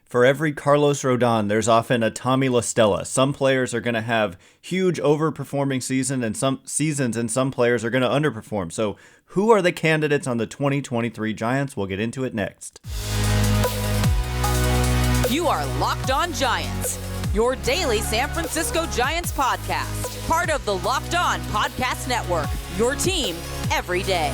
For every Carlos Rodón, there's often a Tommy La Stella. Some players are going to have huge overperforming seasons and some players are going to underperform. So who are the candidates on the 2023 Giants? We'll get into it next. You are Locked On Giants, your daily San Francisco Giants podcast. Part of the Locked On Podcast Network, your team every day.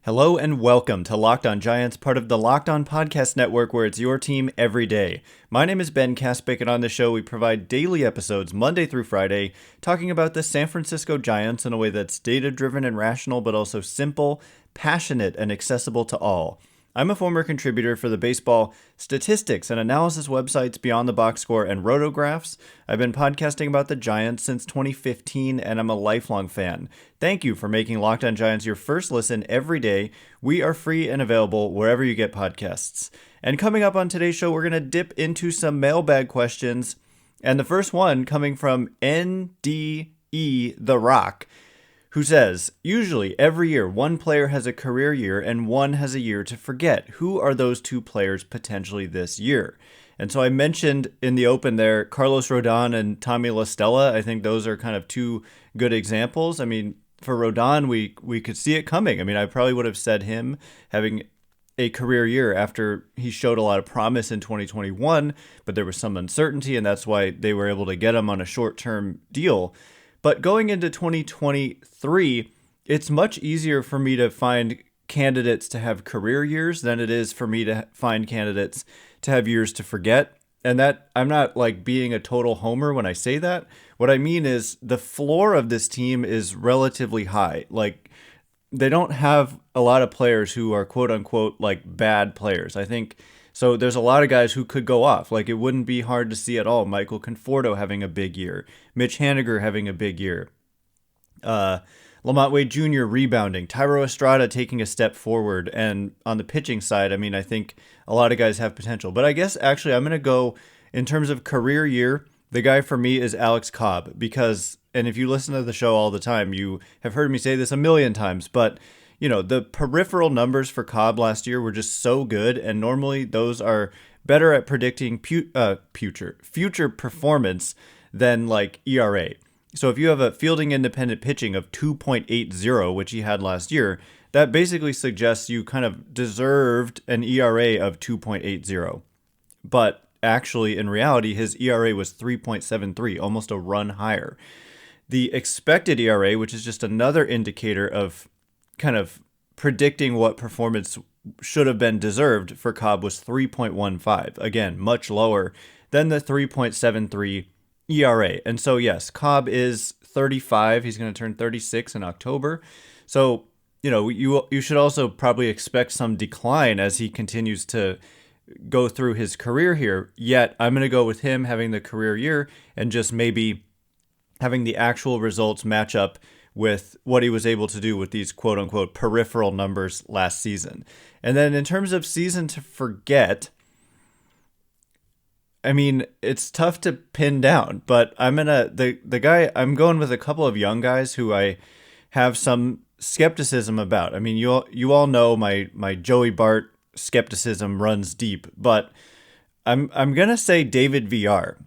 Hello and welcome to Locked On Giants, part of the Locked On Podcast Network, where it's your team every day. My name is Ben Kaspick, and on the show we provide daily episodes Monday through Friday, talking about the San Francisco Giants in a way that's data-driven and rational, but also simple, passionate, and accessible to all. I'm a former contributor for the baseball statistics and analysis websites Beyond the Box Score and Rotographs. I've been podcasting about the Giants since 2015, and I'm a lifelong fan. Thank you for making Locked On Giants your first listen every day. We are free and available wherever you get podcasts. And coming up on today's show, we're going to dip into some mailbag questions. And the first one coming from NDE The Rock, who says, usually every year one player has a career year and one has a year to forget. Who are those two players potentially this year? And so I mentioned in the open there, Carlos Rodón and Tommy La Stella. I think those are kind of two good examples. I mean, for Rodón, we could see it coming. I mean, I probably would have said him having a career year after he showed a lot of promise in 2021, but there was some uncertainty, and that's why they were able to get him on a short-term deal. But going into 2023, it's much easier for me to find candidates to have career years than it is for me to find candidates to have years to forget. And that I'm not like being a total homer when I say that. What I mean is the floor of this team is relatively high. Like, they don't have a lot of players who are quote unquote like bad players. I think so. There's a lot of guys who could go off. Like, it wouldn't be hard to see at all. Michael Conforto having a big year, Mitch Haniger having a big year, Lamont Wade Jr. rebounding, Thairo Estrada taking a step forward. And on the pitching side, I mean, I think a lot of guys have potential. But I guess actually I'm going to go in terms of career year. The guy for me is Alex Cobb because, and if you listen to the show all the time, you have heard me say this a million times, but you know, the peripheral numbers for Cobb last year were just so good, and normally those are better at predicting future performance than like ERA. So if you have a fielding independent pitching of 2.80, which he had last year, that basically suggests you kind of deserved an ERA of 2.80. But actually, in reality, his ERA was 3.73, almost a run higher. The expected ERA, which is just another indicator of kind of predicting what performance should have been deserved for Cobb, was 3.15. Again, much lower than the 3.73 ERA. And so, yes, Cobb is 35. He's going to turn 36 in October. So, you know, you should also probably expect some decline as he continues to go through his career here. Yet, I'm going to go with him having the career year and just maybe having the actual results match up with what he was able to do with these quote-unquote peripheral numbers last season. And then in terms of season to forget, I mean, it's tough to pin down, but I'm going with a couple of young guys who I have some skepticism about. I mean, you all know my Joey Bart skepticism runs deep, but I'm gonna say David Villar.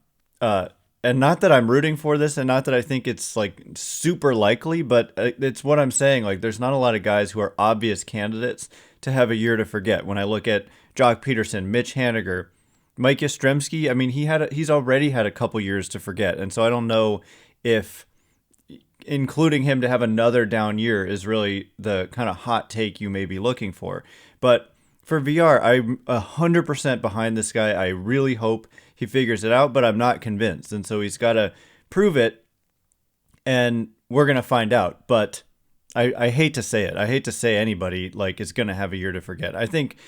And not that I'm rooting for this and not that I think it's like super likely, but it's what I'm saying. Like, there's not a lot of guys who are obvious candidates to have a year to forget. When I look at Jock Peterson, Mitch Haniger, Mike Yastrzemski, I mean, he's already had a couple years to forget. And so I don't know if including him to have another down year is really the kind of hot take you may be looking for. But for VR, I'm 100% behind this guy. I really hope he figures it out, but I'm not convinced. And so he's got to prove it, and we're going to find out. But I hate to say it. I hate to say anybody like is going to have a year to forget. I think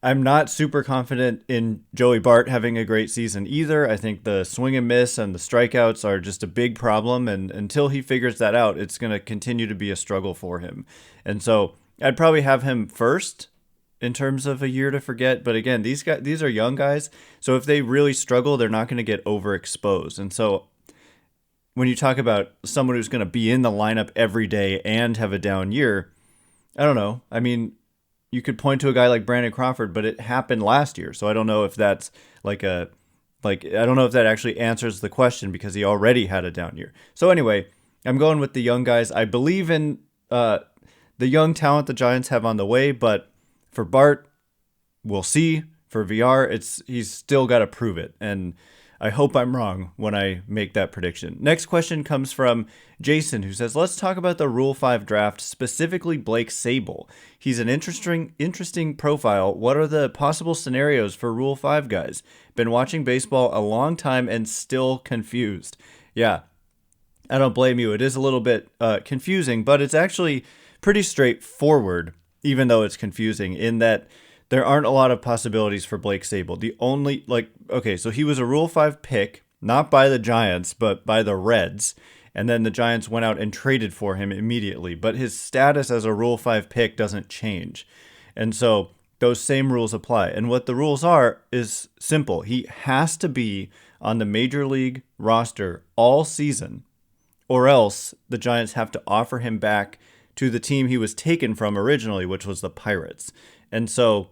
I'm not super confident in Joey Bart having a great season either. I think the swing and miss and the strikeouts are just a big problem. And until he figures that out, it's going to continue to be a struggle for him. And so I'd probably have him first in terms of a year to forget. But again, these are young guys. So if they really struggle, they're not going to get overexposed. And so when you talk about someone who's going to be in the lineup every day and have a down year, I don't know. I mean, you could point to a guy like Brandon Crawford, but it happened last year. So I don't know if that's I don't know if that actually answers the question because he already had a down year. So anyway, I'm going with the young guys. I believe in the young talent the Giants have on the way, but for Bart, we'll see. For Villar, he's still got to prove it. And I hope I'm wrong when I make that prediction. Next question comes from Jason, who says, let's talk about the Rule 5 draft, specifically Blake Sabol. He's an interesting profile. What are the possible scenarios for Rule 5 guys? Been watching baseball a long time and still confused. Yeah, I don't blame you. It is a little bit confusing, but it's actually pretty straightforward, even though it's confusing, in that there aren't a lot of possibilities for Blake Sabol. The only, so he was a Rule 5 pick, not by the Giants, but by the Reds. And then the Giants went out and traded for him immediately. But his status as a Rule 5 pick doesn't change. And so those same rules apply. And what the rules are is simple. He has to be on the Major League roster all season, or else the Giants have to offer him back to the team he was taken from originally, which was the Pirates. And so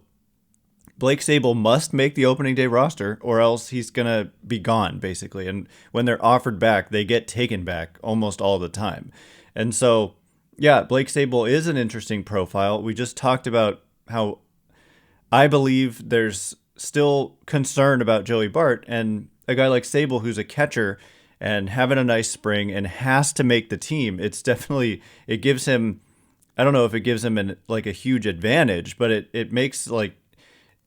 Blake Sabol must make the opening day roster or else he's going to be gone, basically. And when they're offered back, they get taken back almost all the time. And so, yeah, Blake Sabol is an interesting profile. We just talked about how I believe there's still concern about Joey Bart, and a guy like Sabol who's a catcher and having a nice spring and has to make the team. It gives him, I don't know if it gives him a huge advantage, but it makes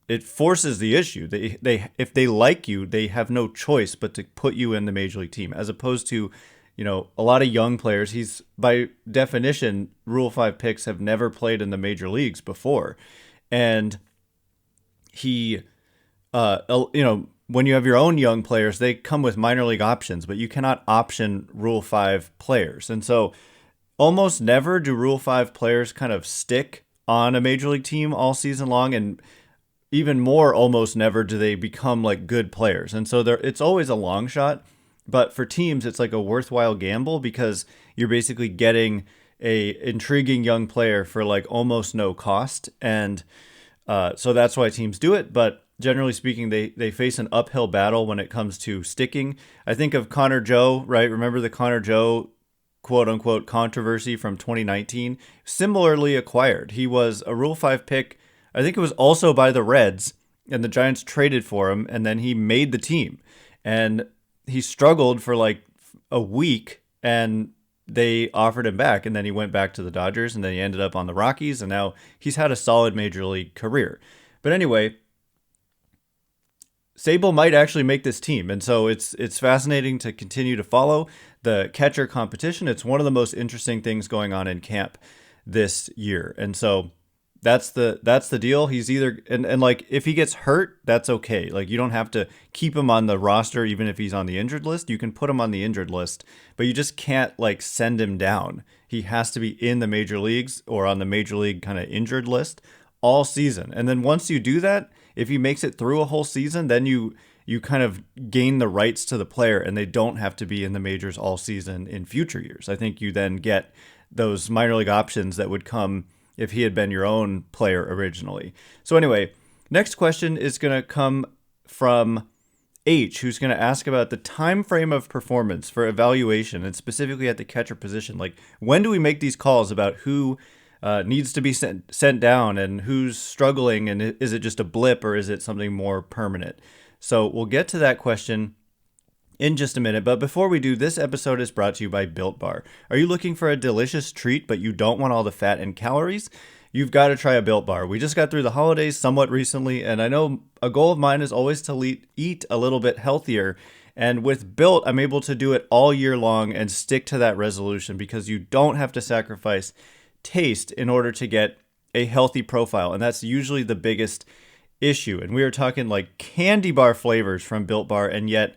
it forces the issue. They if they like you, they have no choice but to put you in the major league team, as opposed to, a lot of young players. He's, by definition, Rule 5 picks have never played in the major leagues before. And he, when you have your own young players, they come with minor league options, but you cannot option Rule 5 players. And so almost never do Rule 5 players kind of stick on a major league team all season long, and even more, almost never do they become good players. And so it's always a long shot, but for teams, it's like a worthwhile gamble because you're basically getting a intriguing young player for almost no cost. And so that's why teams do it. But generally speaking, they face an uphill battle when it comes to sticking. I think of Connor Joe, right? Remember the Connor Joe quote unquote controversy from 2019? Similarly acquired. He was a Rule 5 pick. I think it was also by the Reds, and the Giants traded for him, and then he made the team. And he struggled for a week, and they offered him back, and then he went back to the Dodgers, and then he ended up on the Rockies, and now he's had a solid major league career. But anyway, Sabol might actually make this team, and so it's fascinating to continue to follow the catcher competition. It's one of the most interesting things going on in camp this year, and so that's the deal. He's either and if he gets hurt, that's okay. You don't have to keep him on the roster even if he's on the injured list. You can put him on the injured list, but you just can't send him down. He has to be in the major leagues or on the major league kind of injured list all season. And then once you do that, if he makes it through a whole season, then you kind of gain the rights to the player, and they don't have to be in the majors all season in future years. I think you then get those minor league options that would come if he had been your own player originally. So anyway, next question is going to come from H, who's going to ask about the time frame of performance for evaluation, and specifically at the catcher position. When do we make these calls about who needs to be sent down and who's struggling, and is it just a blip or is it something more permanent? So we'll get to that question in just a minute, but before we do, this episode is brought to you by Built Bar. Are you looking for a delicious treat, but you don't want all the fat and calories? You've got to try a Built Bar. We just got through the holidays somewhat recently, and I know a goal of mine is always to eat a little bit healthier. And with Built, I'm able to do it all year long and stick to that resolution because you don't have to sacrifice taste in order to get a healthy profile. And that's usually the biggest issue. And we are talking candy bar flavors from Built Bar, and yet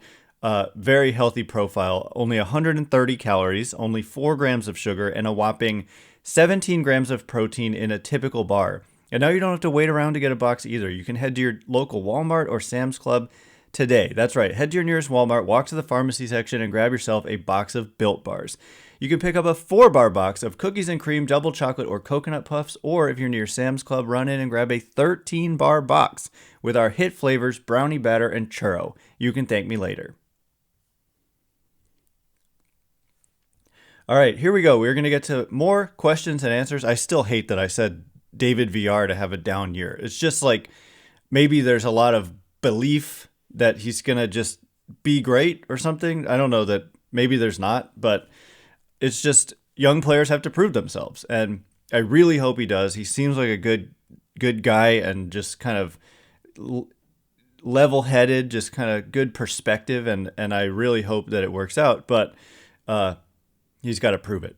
very healthy profile, only 130 calories, only 4 grams of sugar, and a whopping 17 grams of protein in a typical bar. And now you don't have to wait around to get a box either. You can head to your local Walmart or Sam's Club, today. That's right. Head to your nearest Walmart, walk to the pharmacy section, and grab yourself a box of Built Bars. You can pick up a 4-bar box of cookies and cream, double chocolate, or coconut puffs, or if you're near Sam's Club, run in and grab a 13-bar box with our hit flavors, brownie batter, and churro. You can thank me later. All right, here we go. We're going to get to more questions and answers. I still hate that I said David Villar to have a down year. It's just like maybe there's a lot of belief that he's going to just be great or something. I don't know, that maybe there's not, but it's just young players have to prove themselves. And I really hope he does. He seems like a good guy and just kind of level-headed, just kind of good perspective. And I really hope that it works out, but he's got to prove it.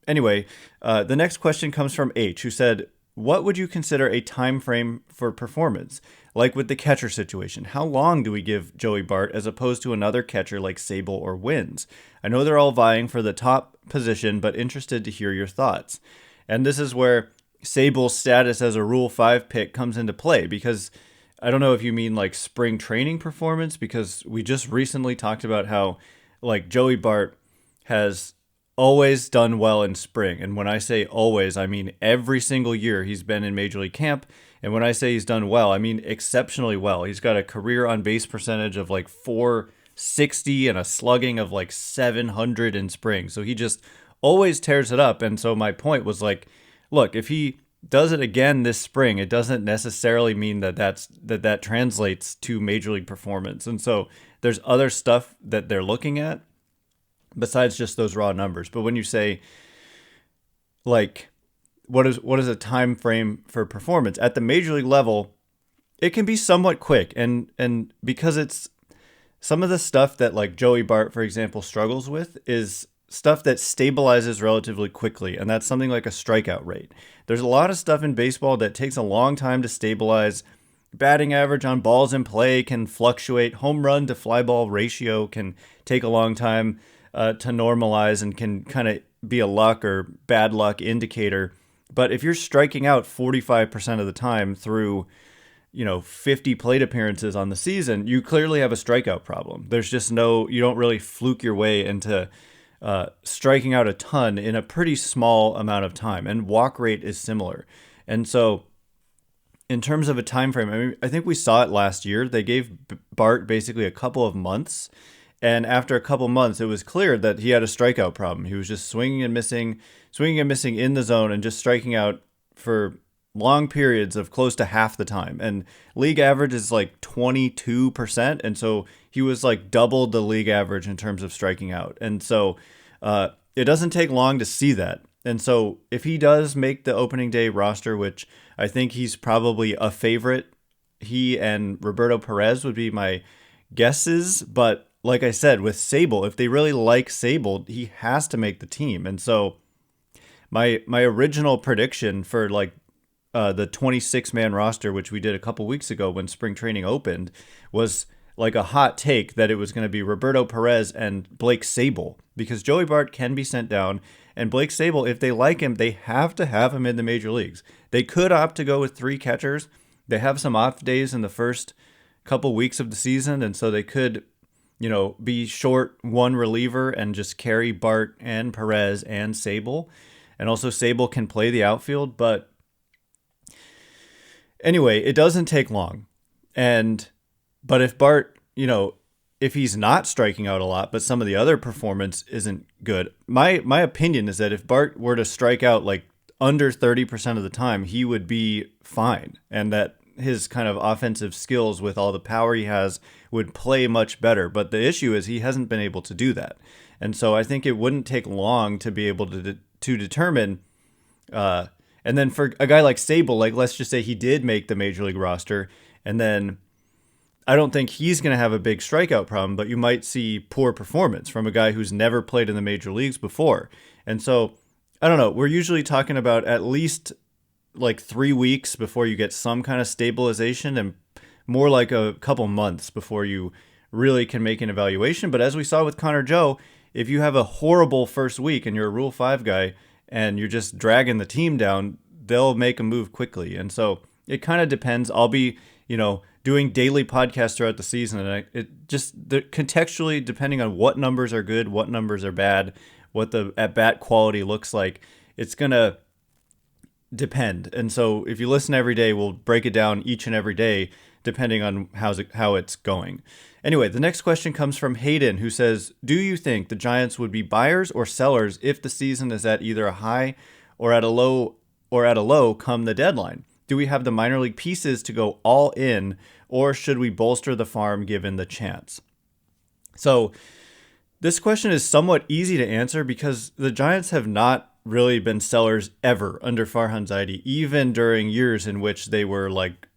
Anyway, the next question comes from H, who said, what would you consider a time frame for performance? Like with the catcher situation, how long do we give Joey Bart as opposed to another catcher like Sabol or Wynns? I know they're all vying for the top position, but interested to hear your thoughts. And this is where Sabol's status as a Rule 5 pick comes into play, because I don't know if you mean like spring training performance, because we just recently talked about how like Joey Bart has always done well in spring. And when I say always, I mean every single year he's been in Major League camp. And when I say he's done well, I mean exceptionally well. He's got a career on base percentage of like 460 and a slugging of like 700 in spring. So he just always tears it up. And so my point was like, look, if he does it again this spring, it doesn't necessarily mean that translates to Major League performance. And so there's other stuff that they're looking at besides just those raw numbers. But when you say like, what is a time frame for performance at the Major League level, it can be somewhat quick. And because it's some of the stuff that like Joey Bart, for example, struggles with is stuff that stabilizes relatively quickly. And that's something like a strikeout rate. There's a lot of stuff in baseball that takes a long time to stabilize. Batting average on balls in play can fluctuate. Home run to fly ball ratio can take a long time to normalize and can kind of be a luck or bad luck indicator. But if you're striking out 45% of the time through, 50 plate appearances on the season, you clearly have a strikeout problem. There's just you don't really fluke your way into striking out a ton in a pretty small amount of time. And walk rate is similar. And so in terms of a time frame, I think we saw it last year. They gave Bart basically a couple of months. And after a couple months, it was clear that he had a strikeout problem. He was just swinging and missing in the zone and just striking out for long periods of close to half the time. And league average is like 22%. And so he was like double the league average in terms of striking out. And so it doesn't take long to see that. And so if he does make the opening day roster, which I think he's probably a favorite, he and Roberto Pérez would be my guesses. But like I said, with Sabol, if they really like Sabol, he has to make the team. And so my original prediction for like the 26-man roster, which we did a couple weeks ago when spring training opened, was like a hot take that it was going to be Roberto Pérez and Blake Sabol, because Joey Bart can be sent down. And Blake Sabol, if they like him, they have to have him in the major leagues. They could opt to go with 3 catchers. They have some off days in the first couple weeks of the season, and so they could be short 1 reliever and just carry Bart and Pérez and Sabol. And also Sabol can play the outfield. But anyway, it doesn't take long. But if Bart, if he's not striking out a lot, but some of the other performance isn't good, my opinion is that if Bart were to strike out like under 30% of the time, he would be fine. And that his kind of offensive skills with all the power he has would play much better. But the issue is he hasn't been able to do that. And so I think it wouldn't take long to be able to determine. And then for a guy like Sabol, like let's just say he did make the major league roster, and then I don't think he's going to have a big strikeout problem, but you might see poor performance from a guy who's never played in the major leagues before. And so I don't know. We're usually talking about at least like 3 weeks before you get some kind of stabilization, and more like a couple months before you really can make an evaluation. But as we saw with Connor Joe, if you have a horrible first week and you're a Rule 5 guy and you're just dragging the team down, they'll make a move quickly. And so it kind of depends. I'll be, doing daily podcasts throughout the season, and contextually, depending on what numbers are good, what numbers are bad, what the at-bat quality looks like, it's going to depend. And so if you listen every day, we'll break it down each and every day, depending on how it's going. Anyway, the next question comes from Hayden, who says, do you think the Giants would be buyers or sellers if the season is at either a high or at a low come the deadline? Do we have the minor league pieces to go all in, or should we bolster the farm given the chance? So this question is somewhat easy to answer because the Giants have not really been sellers ever under Farhan Zaidi, even during years in which they were like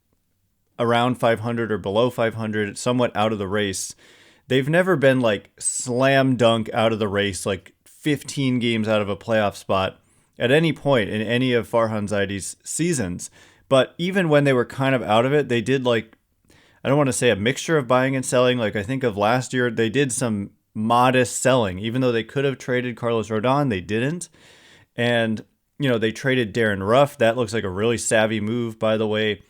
around 500 or below 500, somewhat out of the race. They've never been like slam dunk out of the race, like 15 games out of a playoff spot at any point in any of Farhan Zaidi's seasons. But even when they were kind of out of it, they did like, I don't want to say a mixture of buying and selling. Like I think of last year, they did some modest selling, even though they could have traded Carlos Rodón, they didn't. And, they traded Darren Ruff. That looks like a really savvy move, by the way.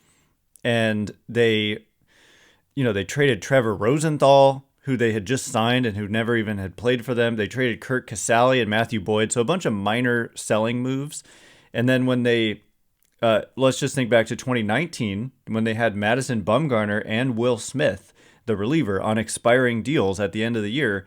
And they traded Trevor Rosenthal, who they had just signed and who never even had played for them. They traded Kurt Casale and Matthew Boyd. So a bunch of minor selling moves. And then when they, let's just think back to 2019, when they had Madison Bumgarner and Will Smith, the reliever, on expiring deals at the end of the year,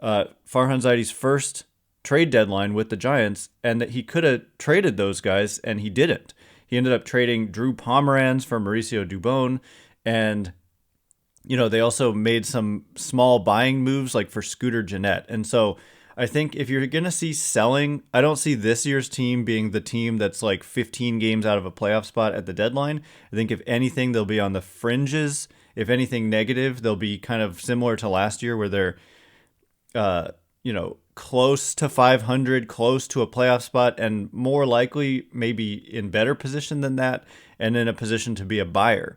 Farhan Zaidi's first trade deadline with the Giants, and that he could have traded those guys, and he didn't. He ended up trading Drew Pomeranz for Mauricio Dubon, and they also made some small buying moves like for Scooter Gennett. And so I think if you're going to see selling, I don't see this year's team being the team that's like 15 games out of a playoff spot at the deadline. I think if anything, they'll be on the fringes. If anything negative, they'll be kind of similar to last year where they're, close to 500, close to a playoff spot, and more likely maybe in better position than that and in a position to be a buyer.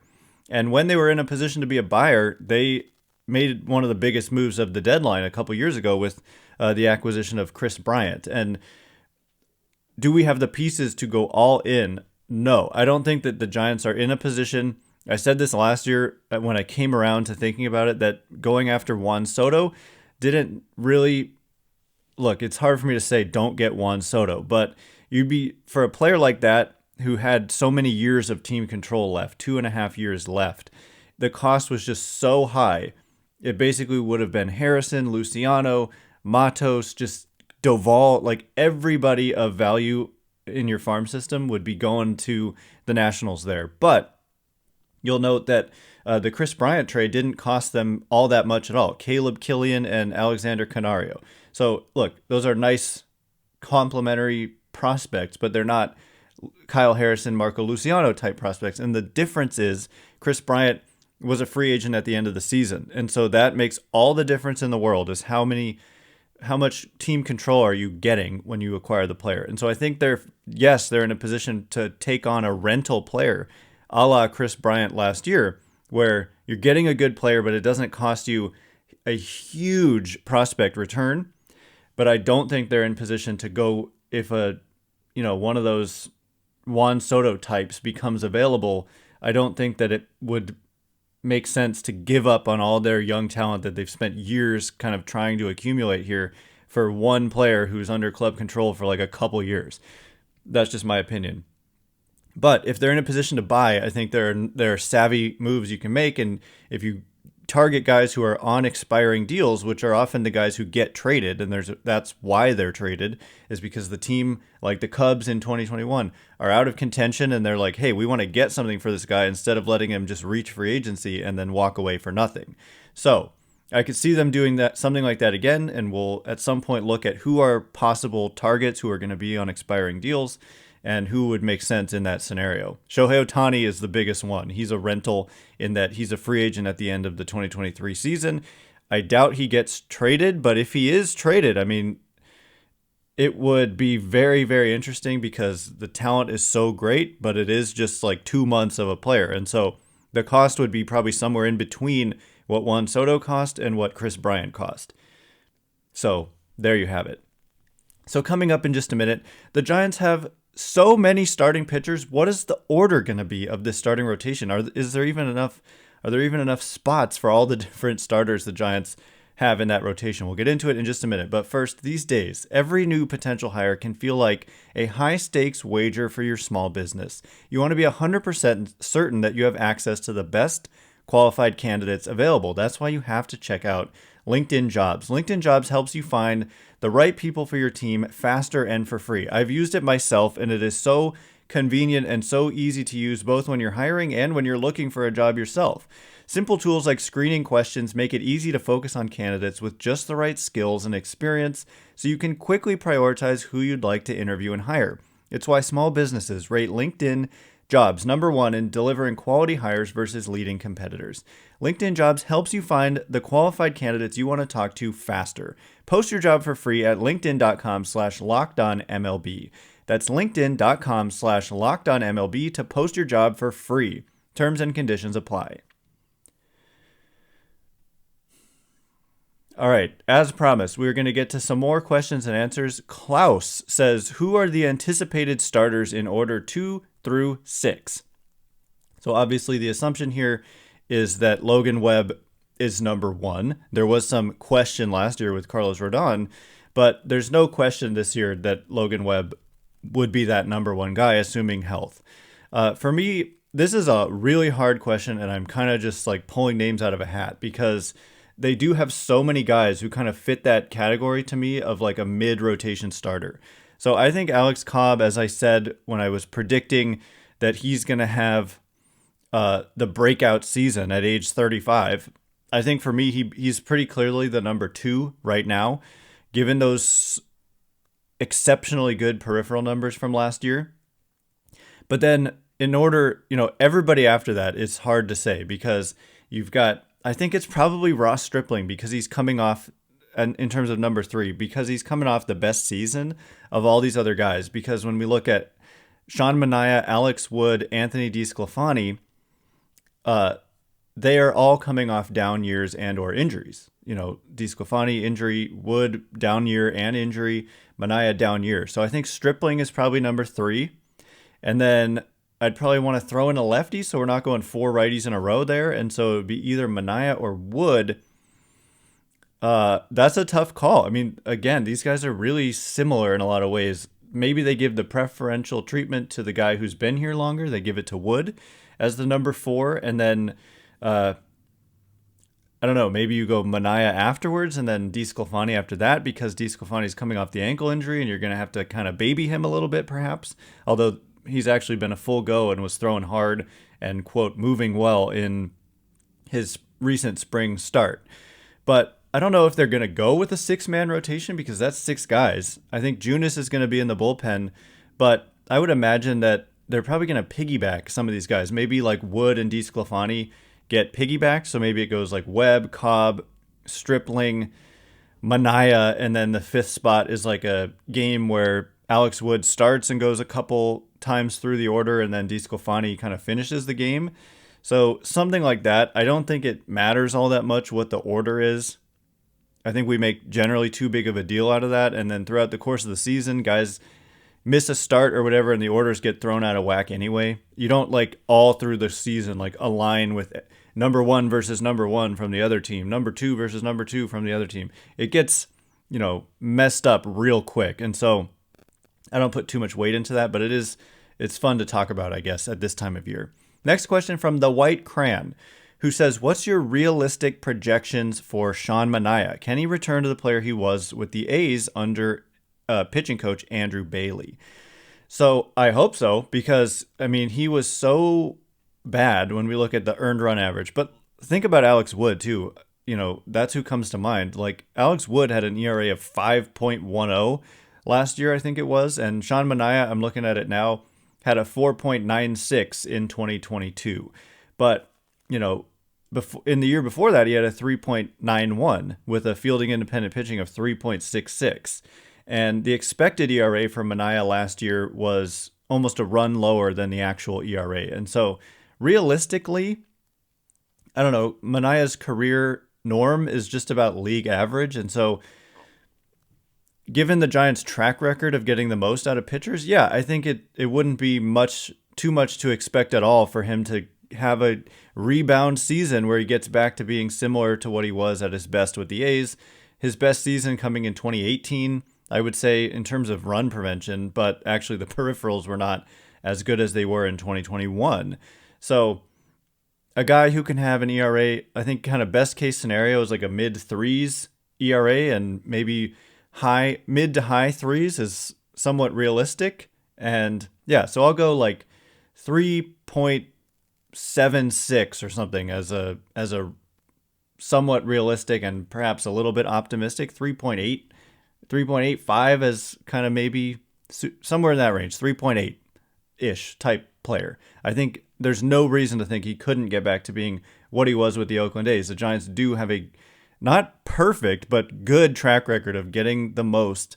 And when they were in a position to be a buyer, they made one of the biggest moves of the deadline a couple years ago with the acquisition of Kris Bryant. And do we have the pieces to go all in? No, I don't think that the Giants are in a position. I said this last year when I came around to thinking about it, that going after Juan Soto didn't really look. It's hard for me to say don't get Juan Soto, but for a player like that who had so many years of team control left, 2.5 years left, the cost was just so high. It basically would have been Harrison, Luciano, Matos, just Doval, like everybody of value in your farm system would be going to the Nationals there. But you'll note that the Kris Bryant trade didn't cost them all that much at all. Caleb Killian and Alexander Canario. So look, those are nice complementary prospects, but they're not Kyle Harrison, Marco Luciano type prospects. And the difference is Kris Bryant was a free agent at the end of the season. And so that makes all the difference in the world, is how much team control are you getting when you acquire the player. And so I think they're in a position to take on a rental player a la Kris Bryant last year, where you're getting a good player, but it doesn't cost you a huge prospect return. But I don't think they're in position to go if one of those Juan Soto types becomes available. I don't think that it would make sense to give up on all their young talent that they've spent years kind of trying to accumulate here for one player who's under club control for like a couple years. That's just my opinion. But if they're in a position to buy, I think there are savvy moves you can make. And if you target guys who are on expiring deals, which are often the guys who get traded, and that's why they're traded, is because the team, like the Cubs in 2021, are out of contention and they're like, hey, we want to get something for this guy instead of letting him just reach free agency and then walk away for nothing. So I could see them doing something like that again, and we'll at some point look at who are possible targets who are going to be on expiring deals and who would make sense in that scenario. Shohei Ohtani is the biggest one. He's a rental in that he's a free agent at the end of the 2023 season. I doubt he gets traded, but if he is traded, I mean, it would be very, very interesting because the talent is so great, but it is just like 2 months of a player. And so the cost would be probably somewhere in between what Juan Soto cost and what Kris Bryant cost. So there you have it. So coming up in just a minute, the Giants have so many starting pitchers. What is the order going to be of this starting rotation? Is there even enough? Are there even enough spots for all the different starters the Giants have in that rotation? We'll get into it in just a minute. But first, these days, every new potential hire can feel like a high-stakes wager for your small business. You want to be 100% certain that you have access to the best qualified candidates available. That's why you have to check out LinkedIn Jobs. LinkedIn Jobs helps you find the right people for your team faster and for free. I've used it myself, and it is so convenient and so easy to use both when you're hiring and when you're looking for a job yourself. Simple tools like screening questions make it easy to focus on candidates with just the right skills and experience so you can quickly prioritize who you'd like to interview and hire. It's why small businesses rate LinkedIn Jobs #1 in delivering quality hires versus leading competitors. LinkedIn Jobs helps you find the qualified candidates you want to talk to faster. Post your job for free at linkedin.com/lockedonmlb. That's linkedin.com/lockedonmlb to post your job for free. Terms and conditions apply. All right, as promised, we're going to get to some more questions and answers. Klaus says, who are the anticipated starters in order 2 through 6? So obviously the assumption here is that Logan Webb is number 1. There was some question last year with Carlos Rodón, but there's no question this year that Logan Webb would be that number 1 guy, assuming health. For me, this is a really hard question, and I'm kind of just like pulling names out of a hat because they do have so many guys who kind of fit that category to me of like a mid-rotation starter. So I think Alex Cobb, as I said when I was predicting that he's going to have the breakout season at age 35, I think for me, he's pretty clearly the number 2 right now, given those exceptionally good peripheral numbers from last year. But then in order, everybody after that, it's hard to say because you've got, I think it's probably Ross Stripling because he's coming off, and in terms of number 3, because he's coming off the best season of all these other guys. Because when we look at Sean Manaea, Alex Wood, Anthony DeSclafani, they are all coming off down years and or injuries. DeSclafani injury, Wood down year and injury, Manaea down year. So I think Stripling is probably number 3. And then I'd probably want to throw in a lefty, so we're not going 4 righties in a row there. And so it would be either Manaea or Wood. That's a tough call. I mean, again, these guys are really similar in a lot of ways. Maybe they give the preferential treatment to the guy who's been here longer. They give it to Wood as the number 4. And then, I don't know, maybe you go Manaea afterwards and then DeSclafani after that because DeSclafani's coming off the ankle injury and you're going to have to kind of baby him a little bit perhaps. Although he's actually been a full go and was throwing hard and, quote, moving well in his recent spring start. But I don't know if they're going to go with a 6-man rotation because that's 6 guys. I think Junis is going to be in the bullpen, but I would imagine that they're probably going to piggyback some of these guys. Maybe like Wood and DeSclafani get piggybacked, so maybe it goes like Webb, Cobb, Stripling, Manaea, and then the 5th spot is like a game where Alex Wood starts and goes a couple times through the order, and then DeSclafani kind of finishes the game. So something like that. I don't think it matters all that much what the order is. I think we make generally too big of a deal out of that, and then throughout the course of the season, guys miss a start or whatever, and the orders get thrown out of whack anyway. You don't like all through the season like align with number 1 versus number 1 from the other team, number 2 versus number 2 from the other team. It gets, messed up real quick, and so I don't put too much weight into that, but it's fun to talk about, I guess, at this time of year. Next question from the White Cran, who says, what's your realistic projections for Sean Manaea? Can he return to the player he was with the A's under pitching coach Andrew Bailey? So I hope so, because, I mean, he was so bad when we look at the earned run average. But think about Alex Wood, too. That's who comes to mind. Like, Alex Wood had an ERA of 5.10 last year, I think it was. And Sean Manaea, I'm looking at it now, had a 4.96 in 2022. But, in the year before that, he had a 3.91 with a fielding independent pitching of 3.66. And the expected ERA for Manaea last year was almost a run lower than the actual ERA. And so realistically, I don't know, Manaea's career norm is just about league average. And so given the Giants' track record of getting the most out of pitchers, yeah, I think it wouldn't be too much to expect at all for him to have a rebound season where he gets back to being similar to what he was at his best with the A's. His best season coming in 2018, I would say, in terms of run prevention, but actually the peripherals were not as good as they were in 2021. So a guy who can have an ERA, I think kind of best case scenario is like a mid threes ERA, and maybe mid to high threes is somewhat realistic. And yeah, so I'll go like 3.76 or something as a somewhat realistic and perhaps a little bit optimistic. 3.8, 3.85 as kind of maybe somewhere in that range, 3.8-ish type player. I think there's no reason to think he couldn't get back to being what he was with the Oakland A's. The Giants do have a not perfect, but good track record of getting the most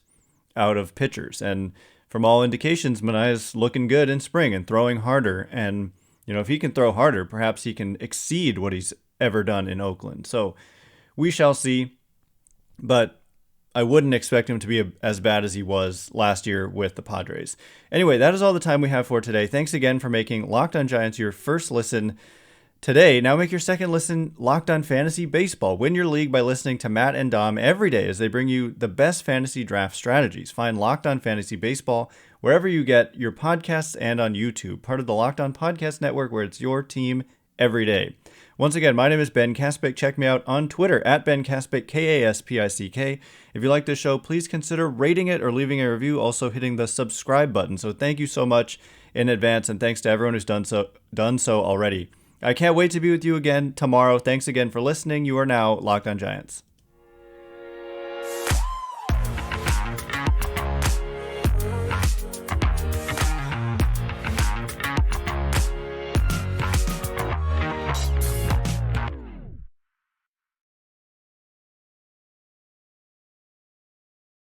out of pitchers. And from all indications, Manaea's looking good in spring and throwing harder. And, if he can throw harder, perhaps he can exceed what he's ever done in Oakland. So we shall see. But I wouldn't expect him to be as bad as he was last year with the Padres. Anyway, that is all the time we have for today. Thanks again for making Locked On Giants your first listen today. Now make your second listen Locked On Fantasy Baseball. Win your league by listening to Matt and Dom every day as they bring you the best fantasy draft strategies. Find Locked On Fantasy Baseball wherever you get your podcasts and on YouTube, part of the Locked On Podcast Network, where it's your team every day. Once again, my name is Ben Kaspick. Check me out on Twitter at Ben Kaspick, Kaspick. If you like this show, please consider rating it or leaving a review, also hitting the subscribe button. So thank you so much in advance, and thanks to everyone who's done so already. I can't wait to be with you again tomorrow. Thanks again for listening. You are now Locked On Giants.